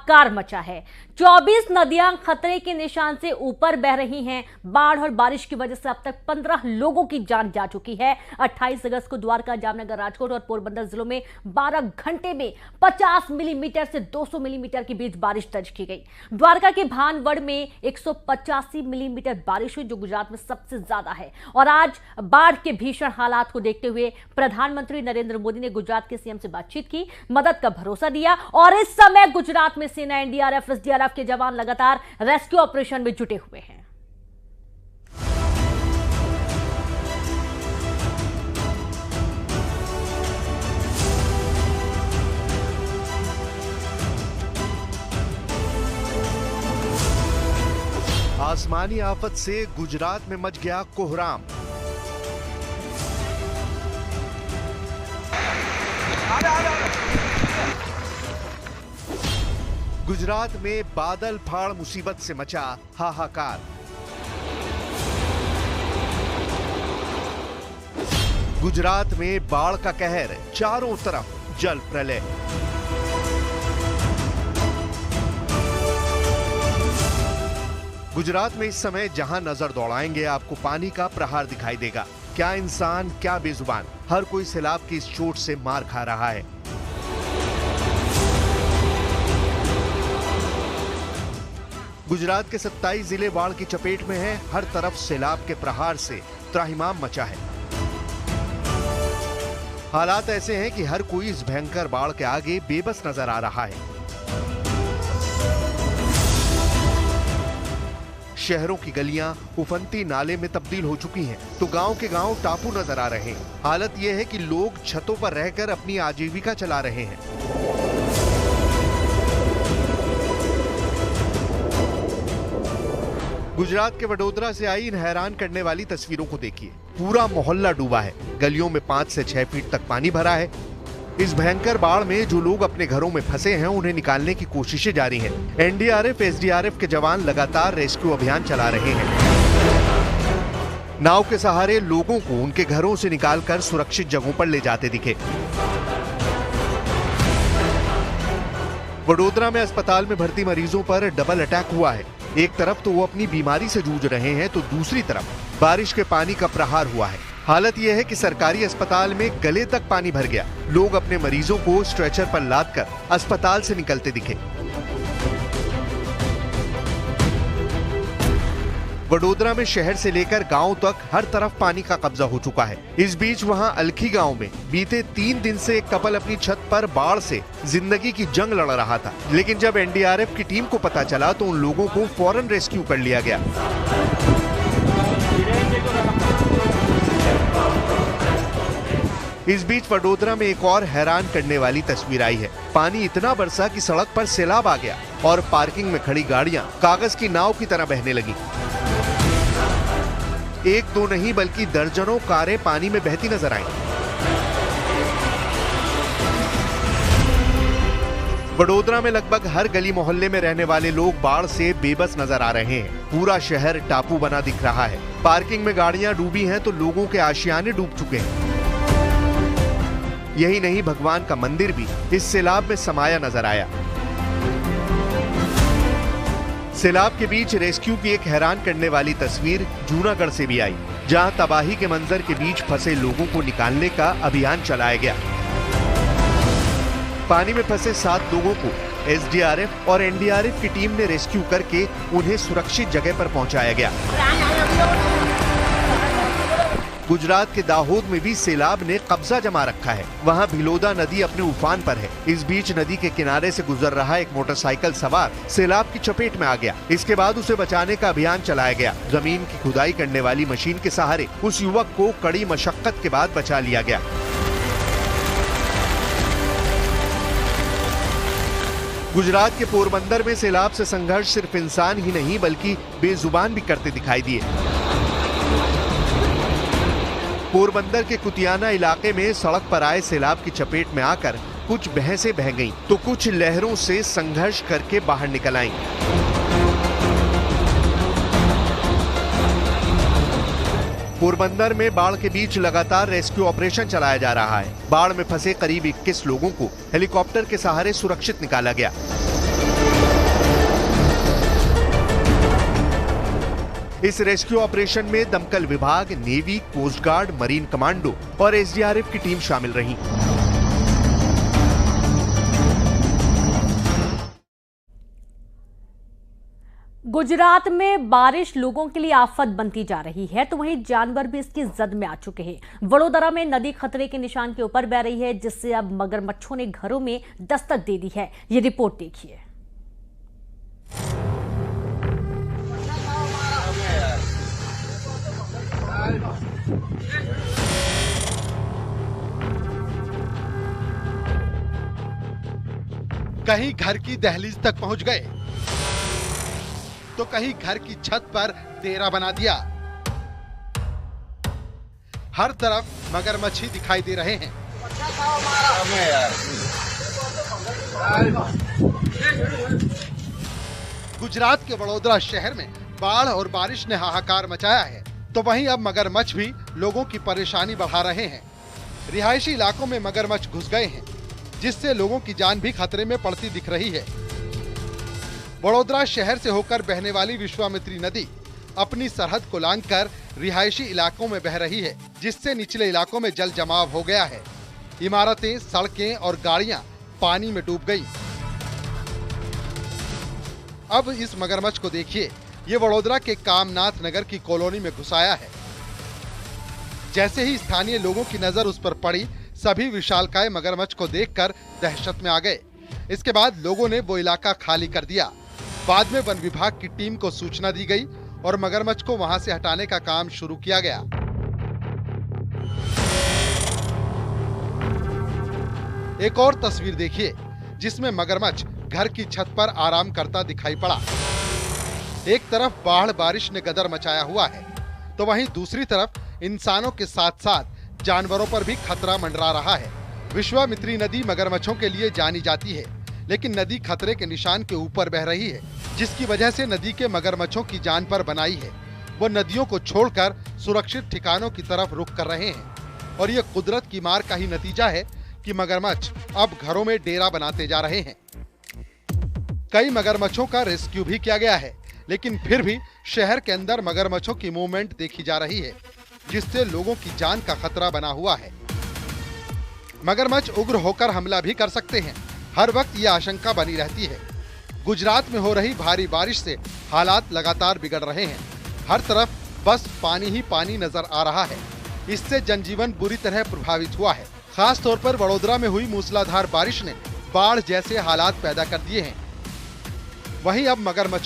हाहाकार मचा है। 24 नदियां खतरे के निशान से ऊपर बह रही हैं। बाढ़ और बारिश की वजह से अब तक 15 लोगों की जान जा चुकी है। 28 अगस्त को द्वारका, जामनगर, राजकोट और पोरबंदर जिलों में 12 घंटे में 50 मिलीमीटर से 200 मिलीमीटर के बीच बारिश दर्ज की गई। द्वारका के भानवड़ में 185 मिलीमीटर बारिश हुई, जो गुजरात में सबसे ज्यादा है। और आज बाढ़ के भीषण हालात को देखते हुए प्रधानमंत्री नरेंद्र मोदी ने गुजरात के सीएम से बातचीत की, मदद का भरोसा दिया और इस समय गुजरात में सेना, एनडीआरएफ, एसडीआरएफ के जवान लगातार रेस्क्यू ऑपरेशन में जुटे हुए हैं। आसमानी आफत से गुजरात में मच गया कोहराम। गुजरात में बादल फाड़ मुसीबत से मचा हाहाकार। गुजरात में बाढ़ का कहर, चारों तरफ जल प्रलय। गुजरात में इस समय जहां नजर दौड़ाएंगे आपको पानी का प्रहार दिखाई देगा। क्या इंसान, क्या बेजुबान, हर कोई सैलाब की इस चोट से मार खा रहा है। गुजरात के 27 जिले बाढ़ की चपेट में हैं। हर तरफ सैलाब के प्रहार से त्राहिमाम मचा है। हालात ऐसे हैं कि हर कोई इस भयंकर बाढ़ के आगे बेबस नजर आ रहा है। शहरों की गलियां उफनती नाले में तब्दील हो चुकी हैं, तो गांव के गांव टापू नजर आ रहे हैं। हालत यह है कि लोग छतों पर रहकर अपनी आजीविका चला रहे हैं। गुजरात के वडोदरा से आई इन हैरान करने वाली तस्वीरों को देखिए। पूरा मोहल्ला डूबा है। गलियों में 5 से 6 फीट तक पानी भरा है। इस भयंकर बाढ़ में जो लोग अपने घरों में फंसे हैं, उन्हें निकालने की कोशिशें जारी हैं। एनडीआरएफ, एसडीआरएफ के जवान लगातार रेस्क्यू अभियान चला रहे हैं। नाव के सहारे लोगों को उनके घरों से निकालकर सुरक्षित जगहों पर ले जाते दिखे। वडोदरा में अस्पताल में भर्ती मरीजों पर डबल अटैक हुआ है। एक तरफ तो वो अपनी बीमारी से जूझ रहे हैं, तो दूसरी तरफ बारिश के पानी का प्रहार हुआ है। हालत यह है कि सरकारी अस्पताल में गले तक पानी भर गया। लोग अपने मरीजों को स्ट्रेचर पर लादकर अस्पताल से निकलते दिखे। वडोदरा में शहर से लेकर गांव तक हर तरफ पानी का कब्जा हो चुका है। इस बीच वहां अलखी गांव में बीते 3 दिन से एक कपल अपनी छत पर बाढ़ से जिंदगी की जंग लड़ रहा था, लेकिन जब एनडीआरएफ की टीम को पता चला तो उन लोगों को फौरन रेस्क्यू कर लिया गया। इस बीच वडोदरा में एक और हैरान करने वाली तस्वीर आई है। पानी इतना बरसा कि सड़क पर सैलाब आ गया और पार्किंग में खड़ी गाड़ियां कागज की नाव की तरह बहने लगी। एक दो नहीं बल्कि दर्जनों कारें पानी में बहती नजर आईं। वडोदरा में लगभग हर गली मोहल्ले में रहने वाले लोग बाढ़ से बेबस नजर आ रहे हैं। पूरा शहर टापू बना दिख रहा है। पार्किंग में गाड़ियां डूबी हैं तो लोगों के आशियाने डूब चुके हैं। यही नहीं, भगवान का मंदिर भी इस सैलाब में समाया नजर आया। सैलाब के बीच रेस्क्यू की एक हैरान करने वाली तस्वीर जूनागढ़ से भी आई, जहां तबाही के मंजर के बीच फंसे लोगों को निकालने का अभियान चलाया गया। पानी में फंसे 7 लोगों को एसडीआरएफ और एनडीआरएफ की टीम ने रेस्क्यू करके उन्हें सुरक्षित जगह पर पहुंचाया गया। गुजरात के दाहोद में भी सैलाब ने कब्जा जमा रखा है। वहां भिलोदा नदी अपने उफान पर है। इस बीच नदी के किनारे से गुजर रहा एक मोटरसाइकिल सवार सैलाब की चपेट में आ गया। इसके बाद उसे बचाने का अभियान चलाया गया। जमीन की खुदाई करने वाली मशीन के सहारे उस युवक को कड़ी मशक्कत के बाद बचा लिया गया। गुजरात के पोरबंदर में सैलाब से संघर्ष सिर्फ इंसान ही नहीं बल्कि बेजुबान भी करते दिखाई दिए। पोरबंदर के कुतियाना इलाके में सड़क पर आए सैलाब की चपेट में आकर कुछ भैंसें बह गईं, तो कुछ लहरों से संघर्ष करके बाहर निकल आईं। पोरबंदर में बाढ़ के बीच लगातार रेस्क्यू ऑपरेशन चलाया जा रहा है। बाढ़ में फंसे करीब 21 लोगों को हेलीकॉप्टर के सहारे सुरक्षित निकाला गया। इस रेस्क्यू ऑपरेशन में दमकल विभाग, navy, coast guard, marine commando और एसडीआरएफ की टीम शामिल रही। गुजरात में बारिश लोगों के लिए आफत बनती जा रही है, तो वहीं जानवर भी इसकी जद में आ चुके हैं। वडोदरा में नदी खतरे के निशान के ऊपर बह रही है, जिससे अब मगरमच्छों ने घरों में दस्तक दे दी है। ये रिपोर्ट देखिए। कहीं घर की दहलीज तक पहुंच गए, तो कहीं घर की छत पर डेरा बना दिया। हर तरफ मगरमच्छी दिखाई दे रहे हैं। गुजरात के वडोदरा शहर में बाढ़ और बारिश ने हाहाकार मचाया है, तो वहीं अब मगरमच्छ भी लोगों की परेशानी बढ़ा रहे हैं। रिहायशी इलाकों में मगरमच्छ घुस गए हैं, जिससे लोगों की जान भी खतरे में पड़ती दिख रही है। वडोदरा शहर से होकर बहने वाली विश्वामित्री नदी अपनी सरहद को लांघकर रिहायशी इलाकों में बह रही है, जिससे निचले इलाकों में जल जमाव हो गया है। इमारतें, सड़कें और गाड़ियां पानी में डूब गई। अब इस मगरमच्छ को देखिए, ये वडोदरा के कामनाथ नगर की कॉलोनी में घुस आया है। जैसे ही स्थानीय लोगों की नजर उस पर पड़ी, सभी विशालकाय मगरमच्छ को देखकर दहशत में आ गए। इसके बाद लोगों ने वो इलाका खाली कर दिया। बाद में वन विभाग की टीम को सूचना दी गई और मगरमच्छ को वहां से हटाने का काम शुरू किया गया। एक और तस्वीर देखिए, जिसमें मगरमच्छ घर की छत पर आराम करता दिखाई पड़ा। एक तरफ बाढ़ बारिश ने गदर मचाया हुआ है, तो वहीं दूसरी तरफ इंसानों के साथ साथ जानवरों पर भी खतरा मंडरा रहा है। विश्वामित्री नदी मगरमच्छों के लिए जानी जाती है, लेकिन नदी खतरे के निशान के ऊपर बह रही है, जिसकी वजह से नदी के मगरमच्छों की जान पर बनाई है। वो नदियों को छोड़कर सुरक्षित ठिकानों की तरफ रुख कर रहे हैं, और ये कुदरत की मार का ही नतीजा है कि मगरमच्छ अब घरों में डेरा बनाते जा रहे हैं। कई मगरमच्छों का रेस्क्यू भी किया गया है, लेकिन फिर भी शहर के अंदर मगरमच्छों की मूवमेंट देखी जा रही है, जिससे लोगों की जान का खतरा बना हुआ है। मगरमच्छ उग्र होकर हमला भी कर सकते हैं, हर वक्त ये आशंका बनी रहती है। गुजरात में हो रही भारी बारिश से हालात लगातार बिगड़ रहे हैं। हर तरफ बस पानी ही पानी नजर आ रहा है। इससे जनजीवन बुरी तरह प्रभावित हुआ है। खास तौर पर वडोदरा में हुई मूसलाधार बारिश ने बाढ़ जैसे हालात पैदा कर दिए हैं। वहीं अब मगरमच्छों